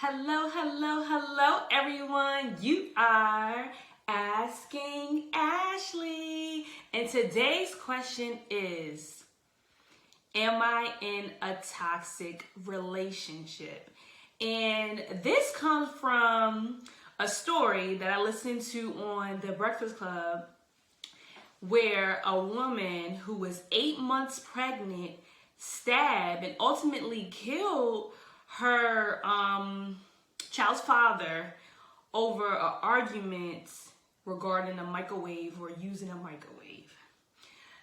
Hello, hello, hello, everyone. You are asking Ashley. And today's question is, am I in a toxic relationship? And this comes from a story that I listened to on The Breakfast Club where a woman who was 8 months pregnant stabbed and ultimately killed her child's father over an argument regarding a microwave or using a microwave.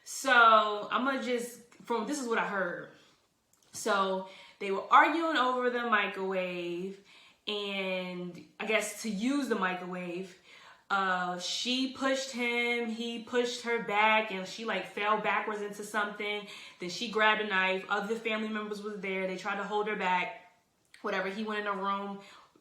So I'm gonna this is what I heard. So they were arguing over the microwave, and I guess to use the microwave, she pushed him, he pushed her back, and she fell backwards into something. Then she grabbed a knife. Other family members was there. They tried to hold her back. Whatever. He went in a room,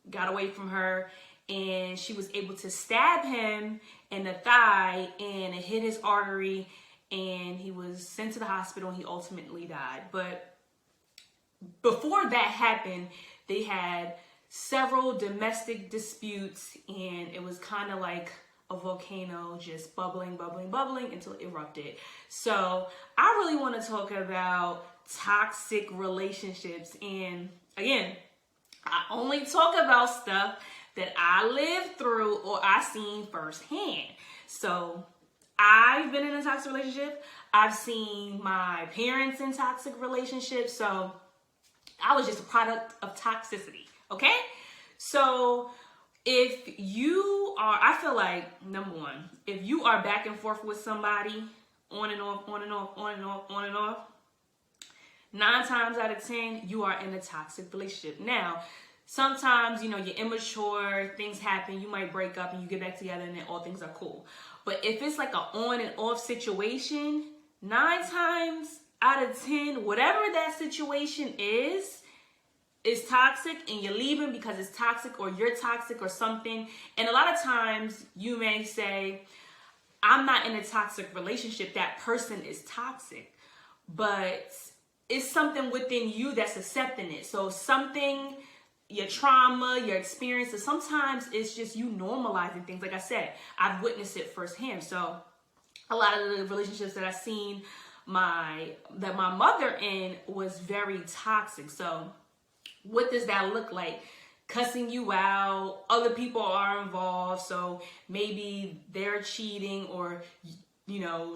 got away from her, and she was able to stab him in the thigh, and it hit his artery, and he was sent to the hospital, and he ultimately died. But before that happened, they had several domestic disputes, and it was kind of like a volcano, just bubbling until it erupted. So I really want to talk about toxic relationships. And again, I only talk about stuff that I lived through or I seen firsthand. So I've been in a toxic relationship. I've seen my parents in toxic relationships. So I was just a product of toxicity. Okay? So if you are, I feel like, number one, if you are back and forth with somebody, on and off, 9 times out of 10, you are in a toxic relationship. Now, sometimes, you're immature, things happen, you might break up and you get back together and then all things are cool. But if it's like an on and off situation, 9 times out of 10, whatever that situation is toxic, and you're leaving because it's toxic or you're toxic or something. And a lot of times you may say, I'm not in a toxic relationship, that person is toxic. But it's something within you that's accepting it. So something, your trauma, your experiences, sometimes it's just you normalizing things. Like I said, I've witnessed it firsthand. So a lot of the relationships that I've seen my mother in was very toxic. So what does that look like? Cussing you out, other people are involved, so maybe they're cheating, or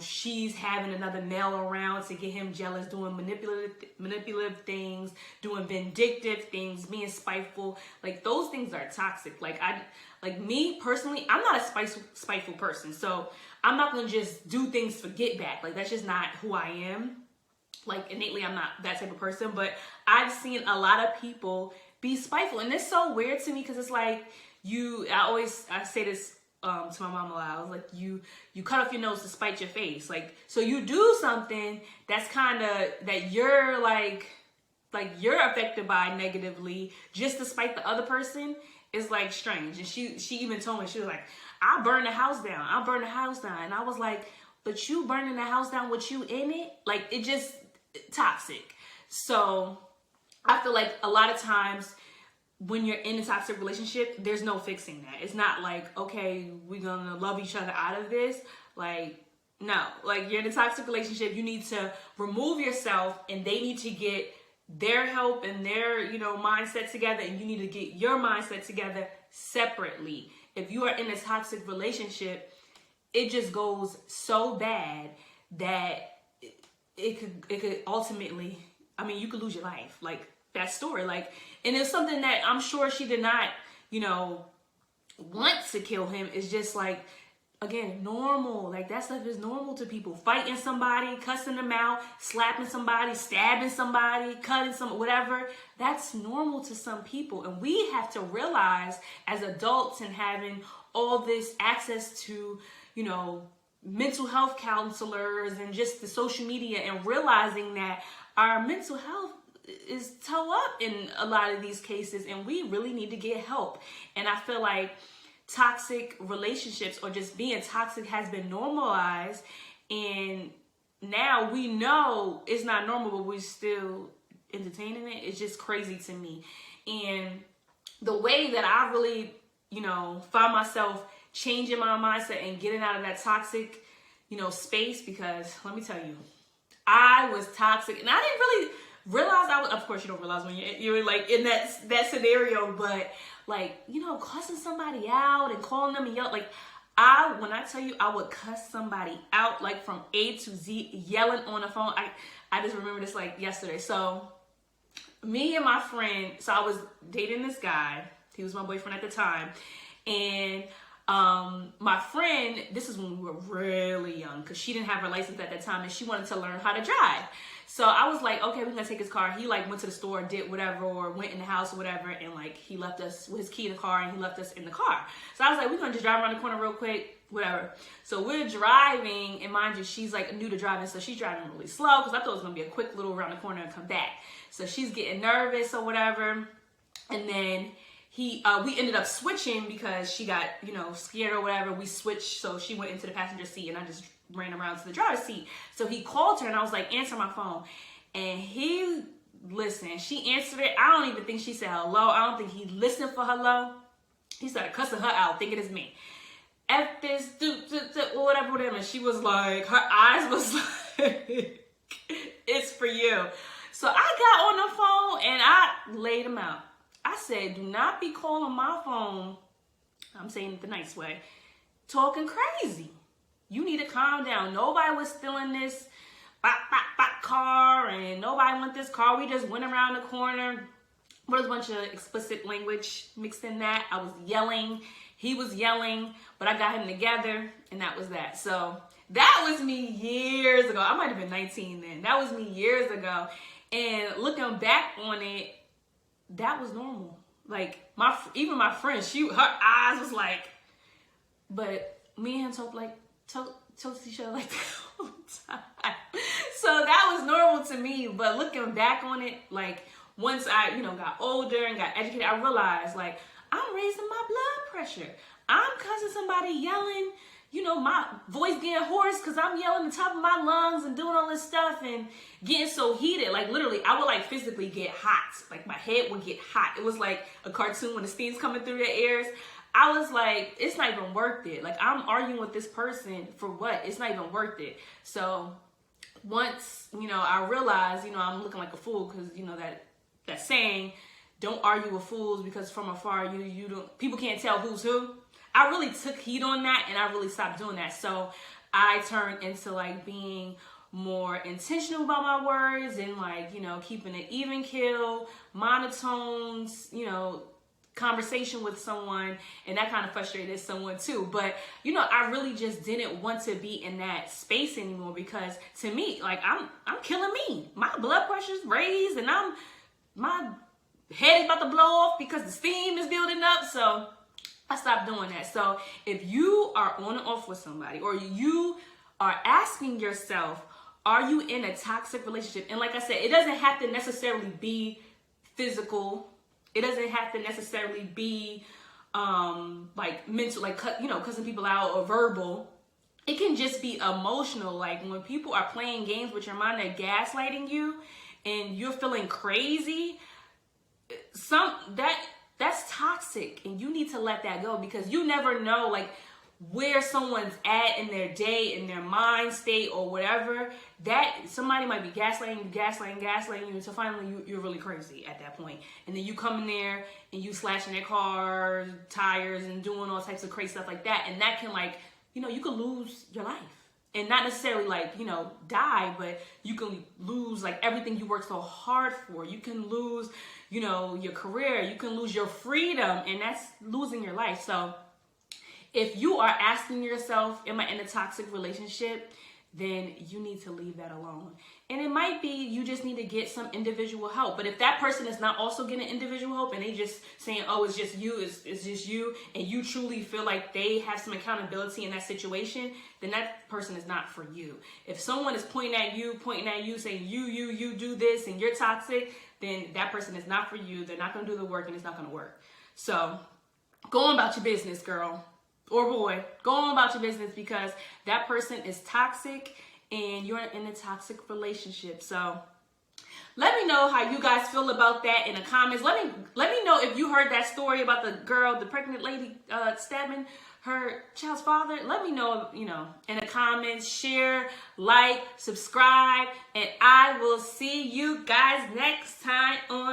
she's having another male around to get him jealous, doing manipulative things, doing vindictive things, being spiteful. Those things are toxic. Me personally, I'm not a spiteful person, so I'm not gonna just do things for get back. That's just not who I am. Innately, I'm not that type of person, but I've seen a lot of people be spiteful, and it's so weird to me because it's I say this to my mom a lot. I was like, you cut off your nose to spite your face. So you do something that's kind of, that you're you're affected by negatively just to spite the other person is strange. And she even told me, she was like, I'll burn the house down. And I was like, but you burning the house down with you in it? It just toxic. So I feel like a lot of times when you're in a toxic relationship, there's no fixing that. It's not okay, we're gonna love each other out of this. No. You're in a toxic relationship, you need to remove yourself, and they need to get their help and their, mindset together, and you need to get your mindset together separately. If you are in a toxic relationship, it just goes so bad that it could ultimately, you could lose your life. That story, and it's something that I'm sure she did not, want to kill him. It's just again, normal. That stuff is normal to people. Fighting somebody, cussing them out, slapping somebody, stabbing somebody, cutting whatever. That's normal to some people. And we have to realize, as adults and having all this access to, mental health counselors and just the social media, and realizing that our mental health is toe up in a lot of these cases, and we really need to get help. And I feel like toxic relationships, or just being toxic, has been normalized, and now we know it's not normal, but we're still entertaining it. It's just crazy to me. And the way that I really, found myself changing my mindset and getting out of that toxic, space, because let me tell you, I was toxic and I didn't really realize I was, of course you don't realize when you're like in that scenario, but like, cussing somebody out and calling them and yell, like when I tell you I would cuss somebody out, like from A to Z, yelling on the phone. I just remember this like yesterday. So me and my friend, so I was dating this guy. He was my boyfriend at the time. And my friend, this is when we were really young, because she didn't have her license at that time and she wanted to learn how to drive. So I was like, okay, we're gonna take his car. He like went to the store, did whatever, or went in the house or whatever, and like he left us with his key in the car and he left us in the car. So I was like, we're gonna just drive around the corner real quick, whatever. So we're driving, and mind you, she's like new to driving, so she's driving really slow because I thought it was gonna be a quick little around the corner and come back. So she's getting nervous or whatever, and then we ended up switching because she got, scared or whatever. We switched, so she went into the passenger seat and I just ran around to the driver's seat. So he called her and I was like, answer my phone. And he listened. She answered it. I don't even think she said hello. I don't think he listened for hello. He started cussing her out, thinking it's me. F this, whatever. And she was like, her eyes was like, it's for you. So I got on the phone and I laid him out. I said, do not be calling my phone, I'm saying it the nice way, talking crazy. You need to calm down. Nobody was stealing this car, and nobody want this car. We just went around the corner. There was a bunch of explicit language mixed in that. I was yelling. He was yelling, but I got him together, and that was that. So that was me years ago. I might have been 19 then. That was me years ago. And looking back on it, that was normal. Like even my friend, her eyes was like, but me and him told each other like the whole time. So that was normal to me. But looking back on it, like once I, got older and got educated, I realized like I'm raising my blood pressure. I'm cussing somebody, yelling, my voice getting hoarse because I'm yelling the top of my lungs and doing all this stuff and getting so heated. Like literally, I would like physically get hot. Like my head would get hot. It was like a cartoon when the steam's coming through your ears. I was like, it's not even worth it. Like I'm arguing with this person for what? It's not even worth it. So once, I realized, I'm looking like a fool because, that saying, don't argue with fools because from afar, people can't tell who's who. I really took heed on that and I really stopped doing that. So I turned into like being more intentional about my words and like, keeping an even keel, monotones, conversation with someone, and that kind of frustrated someone too. But, I really just didn't want to be in that space anymore because to me, like I'm killing me. My blood pressure's raised and my head is about to blow off because the steam is building up. So I stopped doing that. So if you are on and off with somebody, or you are asking yourself, are you in a toxic relationship? And like I said, it doesn't have to necessarily be physical. It doesn't have to necessarily be like mental, like cussing people out, or verbal. It can just be emotional. Like when people are playing games with your mind, they're gaslighting you, and you're feeling crazy. That's toxic, and you need to let that go because you never know like where someone's at in their day, in their mind state or whatever. That somebody might be gaslighting you until finally you're really crazy at that point. And then you come in there and you slashing their car tires and doing all types of crazy stuff like that. And that can like, you could lose your life. And not necessarily like, die, but you can lose like everything you worked so hard for. You can lose, your career. You can lose your freedom, and that's losing your life. So if you are asking yourself, am I in a toxic relationship? Then you need to leave that alone. And it might be you just need to get some individual help. But if that person is not also getting individual help and they just saying, oh, it's just you, it's just you, and you truly feel like they have some accountability in that situation, then that person is not for you. If someone is pointing at you, saying you do this and you're toxic, then that person is not for you. They're not going to do the work and it's not going to work. So go on about your business, girl. Or boy, go on about your business because that person is toxic and you're in a toxic relationship. So Let me know how you guys feel about that in the comments. Let me know if you heard that story about the girl, the pregnant lady stabbing her child's father. Let me know, in the comments. Share, like, subscribe, and I will see you guys next time on